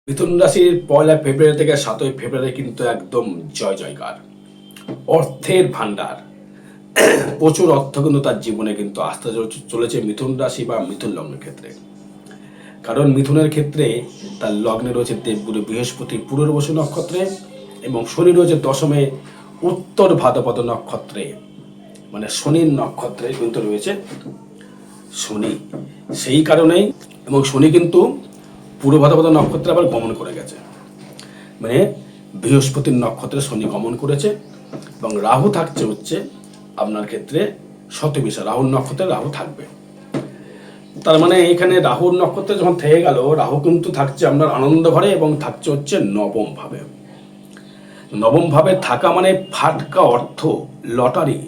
মিথুন রাশির 1 ফেব্রুয়ারি থেকে 7 ফেব্রুয়ারি কিন্তু একদম জয় জয়কার, অর্থের ভান্ডার, প্রচুর অর্থ কিন্তু তার জীবনে কিন্তু আসতে চলেছে মিথুন রাশি বা মিথুন লগ্নের ক্ষেত্রে। কারণ মিথুনের ক্ষেত্রে তার লগ্নে রয়েছে দেবগুরু বৃহস্পতি পুনর্বসু নক্ষত্রে এবং শনি রয়েছে দশমে উত্তর ভাদ্রপদ নক্ষত্রে, মানে শনির নক্ষত্রে কিন্তু রয়েছে শনি। সেই কারণেই এবং শনি কিন্তু পূর্ব ভাদ্রপদ নক্ষত্রে আবার গমন করে গেছে, মানে বৃহস্পতির নক্ষত্রে শনি গমন করেছে এবং রাহু থাকছে হচ্ছে আপনার ক্ষেত্রে শতবিশা, রাহুর নক্ষত্রে রাহু থাকবে। তার মানে এখানে রাহুর নক্ষত্রে যখন থেকে গেল, রাহু কিন্তু থাকছে আপনার আনন্দ ঘরে এবং থাকছে হচ্ছে নবম ভাবে। নবম ভাবে থাকা মানে ফাটকা অর্থ, লটারি,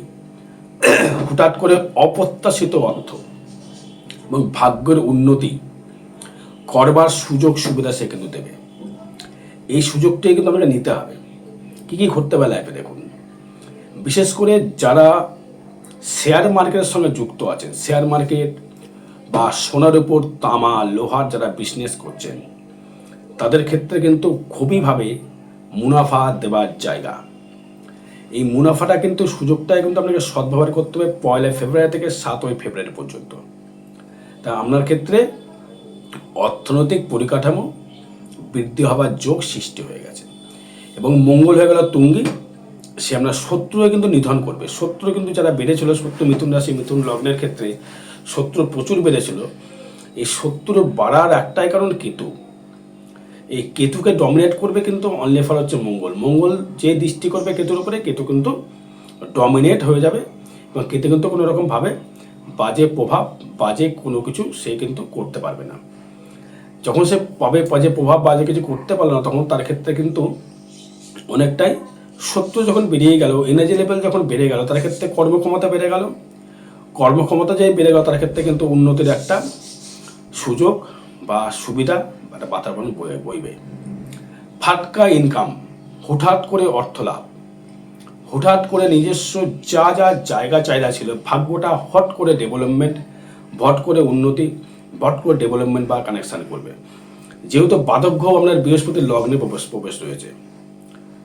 হঠাৎ করে অপ্রত্যাশিত অর্থ এবং ভাগ্যের উন্নতি করবার সুযোগ সুবিধা সে কিন্তু দেবে। এই সুযোগটাই কিন্তু আপনাকে নিতে হবে। কী কী ঘটতে পারে লাইফে দেখুন। বিশেষ করে যারা শেয়ার মার্কেটের সঙ্গে যুক্ত আছেন, শেয়ার মার্কেট বা সোনার উপর তামা লোহার যারা বিজনেস করছেন, তাদের ক্ষেত্রে কিন্তু খুবইভাবে মুনাফা দেওয়ার জায়গা। এই মুনাফাটা কিন্তু সুযোগটাই কিন্তু আপনাকে সদ্ব্যবহার করতে হবে 1 ফেব্রুয়ারি থেকে 7 ফেব্রুয়ারি পর্যন্ত। তা আপনার ক্ষেত্রে অর্থনৈতিক পরিকাঠামো বৃদ্ধি হবার যোগ সৃষ্টি হয়ে গেছে এবং মঙ্গল হয়ে গেল তুঙ্গি, সে আপনার শত্রু কিন্তু নিধন করবে। শত্রু কিন্তু যারা বেড়েছিল, শত্রু মিথুন রাশি মিথুন লগ্নের ক্ষেত্রে শত্রু প্রচুর বেড়েছিল। এই শত্রু বাড়ার একটাই কারণ কেতু। এই কেতুকে ডমিনেট করবে কিন্তু অনলি ফর হচ্ছে মঙ্গল। মঙ্গল যে দৃষ্টি করবে কেতুর উপরে, কেতু কিন্তু ডমিনেট হয়ে যাবে এবং কেতু কিন্তু কোনো রকমভাবে বাজে প্রভাব, বাজে কোনো কিছু সে কিন্তু করতে পারবে না। যখন সে পাবে বাজে প্রভাব, বাজে কিছু করতে পারলো না, তখন তার ক্ষেত্রে কিন্তু অনেকটাই শত্রু যখন বেরিয়ে গেল, এনার্জি লেভেল যখন বেড়ে গেল, তার ক্ষেত্রে কর্মক্ষমতা বেড়ে গেল। কর্মক্ষমতা যে বেড়ে গেল, তার ক্ষেত্রে কিন্তু উন্নতির একটা সুযোগ বা সুবিধা বা একটা বাতাবরণ বইবে। ফাটকা ইনকাম, হঠাৎ করে অর্থ লাভ, হঠাৎ করে নিজস্ব যা যা জায়গা চাহিদা ছিল, ভাগ্যটা হট করে ডেভেলপমেন্ট, ভট করে উন্নতি, ভট করে ডেভেলপমেন্ট বা কানেকশান করবে। যেহেতু বাধক্য আপনার বৃহস্পতির লগ্নে প্রবেশ রয়েছে,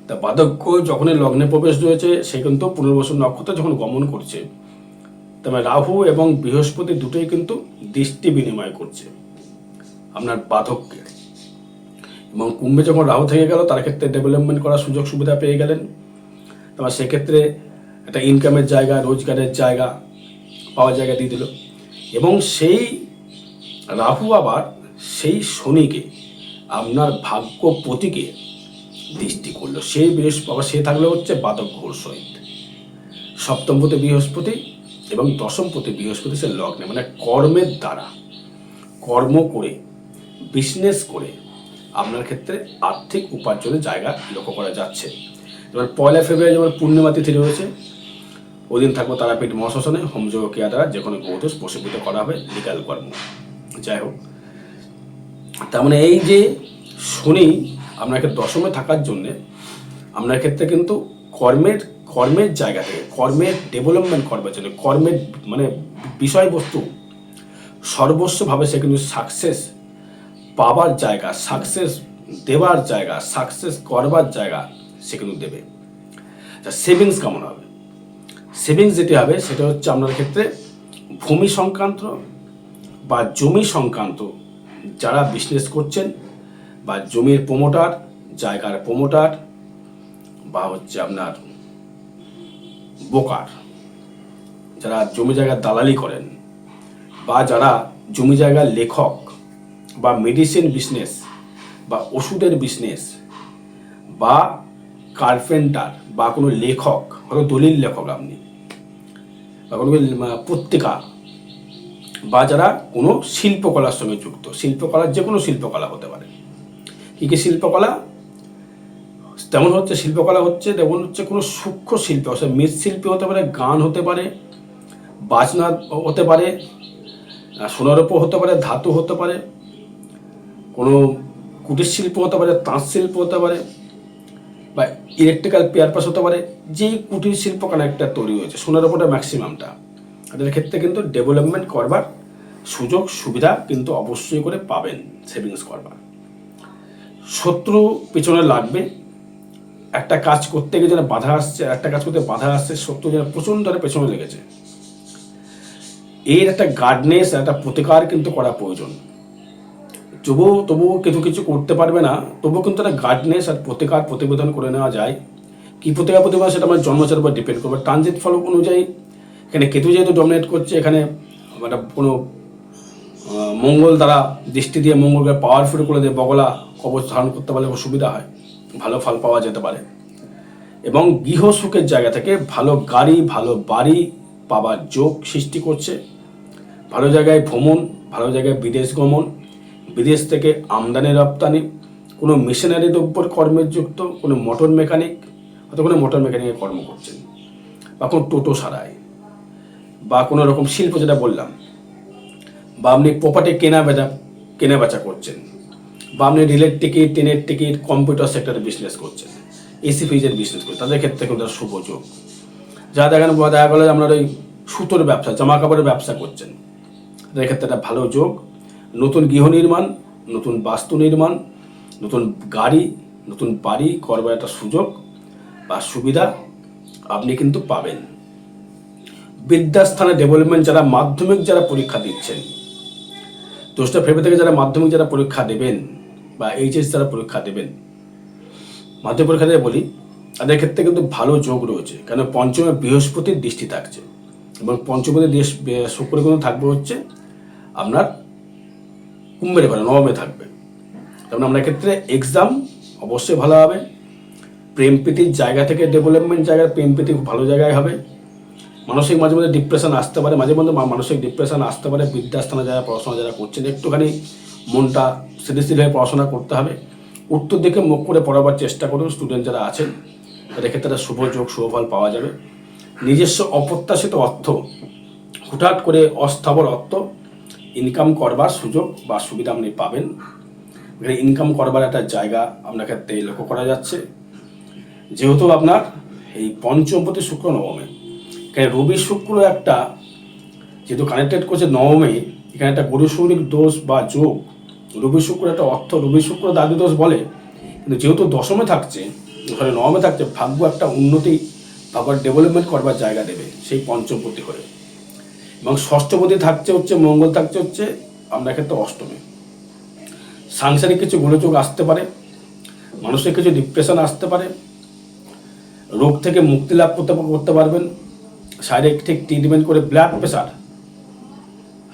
তা বাধক্য যখনই লগ্নে প্রবেশ রয়েছে, সে কিন্তু পুনর্বসু নক্ষত্র যখন গমন করছে, তবে রাহু এবং বৃহস্পতি দুটোই কিন্তু দৃষ্টি বিনিময় করছে আপনার বাধককে। এবং কুম্ভে যখন রাহু থেকে গেল, তার ক্ষেত্রে ডেভেলপমেন্ট করার সুযোগ সুবিধা পেয়ে গেলেন। তোমার সেক্ষেত্রে একটা ইনকামের জায়গা, রোজগারের জায়গা পাওয়ার জায়গা দিয়ে দিল। এবং সেই রাহু আবার সেই শনিকে, আপনার ভাগ্যপতিকে দৃষ্টি করলো। সেই বৃহস্পতি সে থাকলে হচ্ছে বাধক ঘোর সহিত সপ্তমপতি বৃহস্পতি এবং দশমপতি বৃহস্পতি, সে লগ্নে, মানে কর্মের দ্বারা, কর্ম করে, বিজনেস করে আপনার ক্ষেত্রে আর্থিক উপার্জনের জায়গা লক্ষ্য করা যাচ্ছে। এবার 1 ফেব্রুয়ারি যেমন পূর্ণিমা তিথি রয়েছে, ওই দিন থাকবো তারাপীঠ মহাশ্মশানে হোমযোগ ক্রিয়া দ্বারা যে কোনো গ্রহদোষ প্রশমিত করা হবে, লিগাল কর্ম। যাই হোক, তার মানে এই যে শনি আপনাকে দশমে থাকার জন্যে আপনার ক্ষেত্রে কিন্তু কর্মের জায়গা থেকে, কর্মের ডেভেলপমেন্ট করবার জন্য, কর্মের মানে বিষয়বস্তু সর্বস্বভাবে সে কিন্তু সাকসেস পাবার জায়গা, সাকসেস দেওয়ার জায়গা, সাকসেস করবার জায়গা সে কিন্তু দেবে। সেভিংস কেমন হবে? সেভিংস যেটি হবে সেটা হচ্ছে আপনার ক্ষেত্রে ভূমি সংক্রান্ত বা জমি সংক্রান্ত যারা বিজনেস করছেন, বা জমির প্রমোটার, জায়গার প্রমোটার, বা হচ্ছে আপনার ব্রোকার, যারা জমি জায়গার দালালি করেন, বা যারা জমি জায়গার লেখক, বা মেডিসিন বিজনেস, বা ওষুধের বিজনেস, বা কার্পেন্টার, বা কোনো লেখক, হয়তো দলিল লেখক আপনি, বা কোনো পত্রিকা, বা যারা কোনো শিল্পকলার সঙ্গে যুক্ত, শিল্পকলার যে কোনো শিল্পকলা হতে পারে। কী কী শিল্পকলা? তেমন হচ্ছে শিল্পকলা হচ্ছে, যেমন হচ্ছে কোনো সূক্ষ্ম শিল্প, মৃৎশিল্পী হতে পারে, গান হতে পারে, বাজনা হতে পারে, সোনার উপর হতে পারে, ধাতু হতে পারে, কোনো কুটির শিল্প হতে পারে, তাঁত শিল্প হতে পারে, বা ইলেকট্রিক্যাল পেয়ারপাস হতে পারে। যেই কুটির শিল্প কানেক্টার তৈরি হয়েছে, সোনার উপরে ম্যাক্সিমামটা, তাদের ক্ষেত্রে কিন্তু ডেভেলপমেন্ট করবার সুযোগ সুবিধা কিন্তু অবশ্যই করে পাবেন সেভিংস করবার। শত্রু পিছনে লাগবে, একটা কাজ করতে গিয়ে যেন বাধা আসছে, একটা কাজ করতে বাধা আসছে, শত্রু যেন প্রচণ্ড পেছনে লেগেছে। এর একটা গার্ডনেস, একটা প্রতিকার কিন্তু করা প্রয়োজন। তবুও কিছু করতে পারবে না, তবুও কিন্তু একটা গার্ডনেস আর প্রতিবেদন করে নেওয়া যায়। কি প্রতিবেদন সেটা আমার জন্মচার উপর ডিপেন্ড করবে। ট্রানজিট ফল অনুযায়ী এখানে কেতু যেহেতু ডমিনেট করছে, এখানে একটা কোনো মঙ্গল দ্বারা দৃষ্টি দিয়ে মঙ্গলকে পাওয়ারফুল করে দিয়ে বগলা কবচ ধারণ করতে পারলে সুবিধা হয়, ভালো ফল পাওয়া যেতে পারে। এবং গৃহ সুখের জায়গা থেকে ভালো গাড়ি, ভালো বাড়ি পাওয়ার যোগ সৃষ্টি করছে। ভালো জায়গায় ভ্রমণ, ভালো জায়গায় বিদেশ গমন, বিদেশ থেকে আমদানি রপ্তানি, কোনো মেশিনারি দ্রব্যর কর্মের যুক্ত, কোনো মোটর মেকানিক, হয়তো কোনো মোটর মেকানিকের কর্ম করছেন, বা কোনো টোটো সারায়, বা কোনো রকম শিল্প যেটা বললাম, বা আপনি প্রপার্টি কেনা বেচা করছেন, বা আপনি রেলের টিকিট, ট্রেনের টিকিট, কম্পিউটার সেক্টরে বিজনেস করছেন, এসি ফ্রিজের বিজনেস করছেন, তাদের ক্ষেত্রে কিন্তু শুভ যোগ। যা দেখা গেলো আপনার ওই সুতোর ব্যবসা, জামা কাপড়ের ব্যবসা করছেন, তাদের ক্ষেত্রে একটা ভালো যোগ। নতুন গৃহ নির্মাণ, নতুন বাস্তু নির্মাণ, নতুন গাড়ি, নতুন বাড়ি করবার একটা সুযোগ বা সুবিধা আপনি কিন্তু পাবেন। বিদ্যাস্থানে ডেভেলপমেন্ট, যারা পরীক্ষা দিচ্ছেন, 2 ফেব্রুয়ারি থেকে যারা মাধ্যমিক পরীক্ষা দেবেন বা এইচএস যারা পরীক্ষা দেবেন, মাধ্যমিক পরীক্ষা দিয়ে বলি, তাদের ক্ষেত্রে কিন্তু ভালো যোগ রয়েছে। কেন পঞ্চমে বৃহস্পতির দৃষ্টি থাকছে, এবং পঞ্চমে শুক্র কিন্তু থাকবে হচ্ছে আপনার কুম্ভের ঘরে, নবমে থাকবে। তখন আপনার ক্ষেত্রে এক্সাম অবশ্যই ভালো হবে। প্রেম প্রীতির জায়গা থেকে ডেভেলপমেন্ট জায়গায় প্রেম প্রীতি খুব ভালো জায়গায় হবে। মানসিক মাঝে মধ্যে ডিপ্রেশন আসতে পারে, মানসিক ডিপ্রেশন আসতে পারে। বিদ্যাস্থানে পড়াশোনা যারা করছেন, একটুখানি মনটা স্থিতিশীল হয়ে পড়াশোনা করতে হবে। উত্তর দিকে মুখ করে পড়াবার চেষ্টা করুন। স্টুডেন্ট যারা আছেন তাদের ক্ষেত্রে শুভ যোগ, শুভ ফল পাওয়া যাবে। নিজস্ব অপ্রত্যাশিত অর্থ, হুটহাট করে অস্থাবর অর্থ ইনকাম করবার সুযোগ বা সুবিধা আপনি পাবেন। ইনকাম করবার একটা জায়গা আপনার ক্ষেত্রে লক্ষ্য করা যাচ্ছে। যেহেতু আপনার এই পঞ্চমপতি শুক্র নবমে, এখানে রবি শুক্র একটা যেহেতু কানেক্টেড করছে নবমে, এখানে একটা গুরুশৌরিক দোষ বা যোগ। রবি শুক্র একটা অর্থ, রবি শুক্র দাদু দোষ বলে, কিন্তু যেহেতু দশমে থাকছে, নবমে থাকছে, ভাগ্য একটা উন্নতি, ভাগ্যের ডেভেলপমেন্ট করবার জায়গা দেবে সেই পঞ্চমপতি হয়ে। এবং ষষ্ঠপতি থাকছে হচ্ছে মঙ্গল, থাকছে হচ্ছে আপনার ক্ষেত্রে অষ্টমে। সাংসারিক কিছু গোলযোগ আসতে পারে, মানুষের কিছু ডিপ্রেশন আসতে পারে, রোগ থেকে মুক্তি লাভ করতে পারবেন। শারীরিক ঠিক ট্রিটমেন্ট করে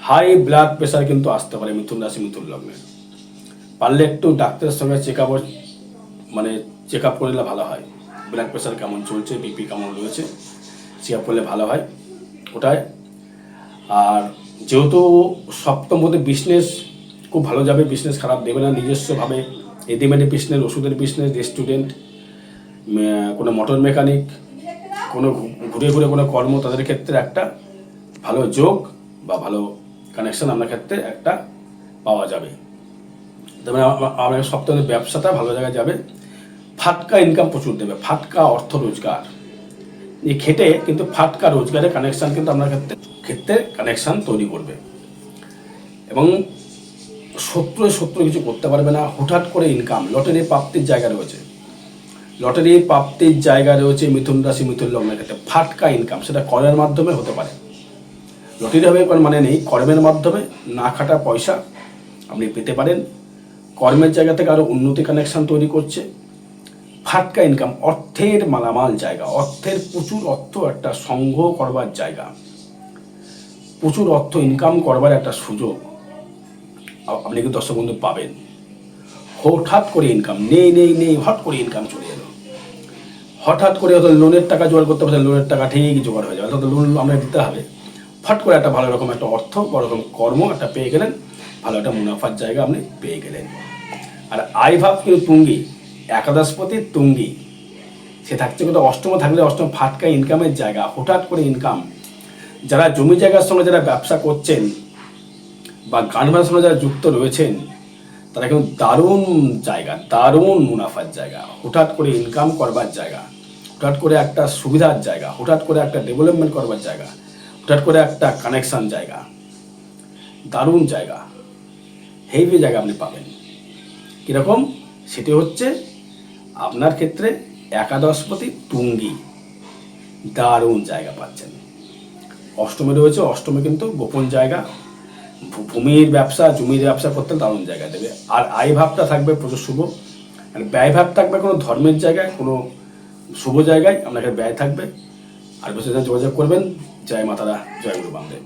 হাই ব্লাড প্রেশার কিন্তু আসতে পারে মিথুন রাশি, মিথুন লগ্নে। পারলে একটু ডাক্তারের সঙ্গে চেক আপ করে নিলে ভালো হয়। ব্লাড প্রেশার কেমন চলছে, বিপি কেমন রয়েছে, চেক আপ করলে ভালো হয় ওটায়। আর যেহেতু সপ্তমপতি বিজনেস খুব ভালো যাবে, বিজনেস খারাপ দেবে না। নিজস্বভাবে রেডিমেড বিজনেস, ওষুধের বিজনেস, রেস্টুরেন্ট, কোনো মোটর মেকানিক, কোনো ঘুরে কোনো কর্ম, তাদের ক্ষেত্রে একটা ভালো যোগ বা ভালো কানেকশন আপনার ক্ষেত্রে একটা পাওয়া যাবে। তবে আপনার সপ্তাহে ব্যবসাটা ভালো জায়গায় যাবে। ফাটকা ইনকাম প্রচুর দেবে, ফাটকা অর্থ রোজগার, এই খেটে কিন্তু ফাটকা রোজগারের কানেকশান কিন্তু আপনার ক্ষেত্রে কানেকশান তৈরি করবে। এবং শত্রু কিছু করতে পারবে না। হুটহাট করে ইনকাম, লটারি প্রাপ্তির জায়গা রয়েছে মিথুন রাশি, মিথুন লগ্নের ক্ষেত্রে। ফাটকা ইনকাম, সেটা কর্মের মাধ্যমে হতে পারে। লটারি হবে মানে নেই, কর্মের মাধ্যমে না খাটা পয়সা আপনি পেতে পারেন। কর্মের জায়গা থেকে আরও উন্নতি কানেকশান তৈরি করছে। ফাটকা ইনকাম, অর্থের মালামাল জায়গা, প্রচুর অর্থ একটা সংগ্রহ করবার জায়গা, প্রচুর অর্থ ইনকাম করবার একটা সুযোগ আপনি কিন্তু দর্শক বন্ধু পাবেন। হঠাৎ করে ইনকাম নেই, হঠাৎ করে ইনকাম চলে এলো। হঠাৎ করে হয়তো লোনের টাকা জোগাড় করতে পারছেন, লোনের টাকা ঠিকই জোগাড় হয়ে যাবে, হয়তো লোন আপনাকে দিতে হবে। ফট করে একটা ভালো রকম একটা অর্থ, বড় রকম কর্ম একটা পেয়ে গেলেন, ভালো একটা মুনাফার জায়গা আপনি পেয়ে গেলেন। আর আয়ভাব কিন্তু তুঙ্গি, একাদশপতি তুঙ্গি, সে থাকছে কিন্তু অষ্টম, থাকলে অষ্টম ফাটকা ইনকামের জায়গা, হঠাৎ করে ইনকাম। যারা জমি জায়গার সঙ্গে যারা ব্যবসা করছেন বা গান বাজনার সঙ্গে যারা যুক্ত রয়েছেন, তারা কিন্তু দারুণ জায়গা, দারুণ মুনাফার জায়গা, হঠাৎ করে ইনকাম করবার জায়গা, হঠাৎ করে একটা সুবিধার জায়গা, হঠাৎ করে একটা ডেভেলপমেন্ট করবার জায়গা, হঠাৎ করে একটা কানেকশান জায়গা, দারুণ জায়গা, হেভি জায়গা আপনি পাবেন। কীরকম? সেটি হচ্ছে আপনার ক্ষেত্রে একাদশপতি তুঙ্গি, দারুণ জায়গা পাচ্ছেন। অষ্টমে রয়েছে, অষ্টমে কিন্তু গোপন জায়গা, ভূমির ব্যবসা, জমির ব্যবসা করতে দারুণ জায়গা দেবে। আর আয় ভাবটা থাকবে প্রচুর শুভ, আর ব্যয় ভাব থাকবে কোনো ধর্মের জায়গায়, কোনো শুভ জায়গায় আপনাকে ব্যয় থাকবে। আর বিশেষ যোগাযোগ করবেন। জয় মাতারা, জয় গুরু বামদেব।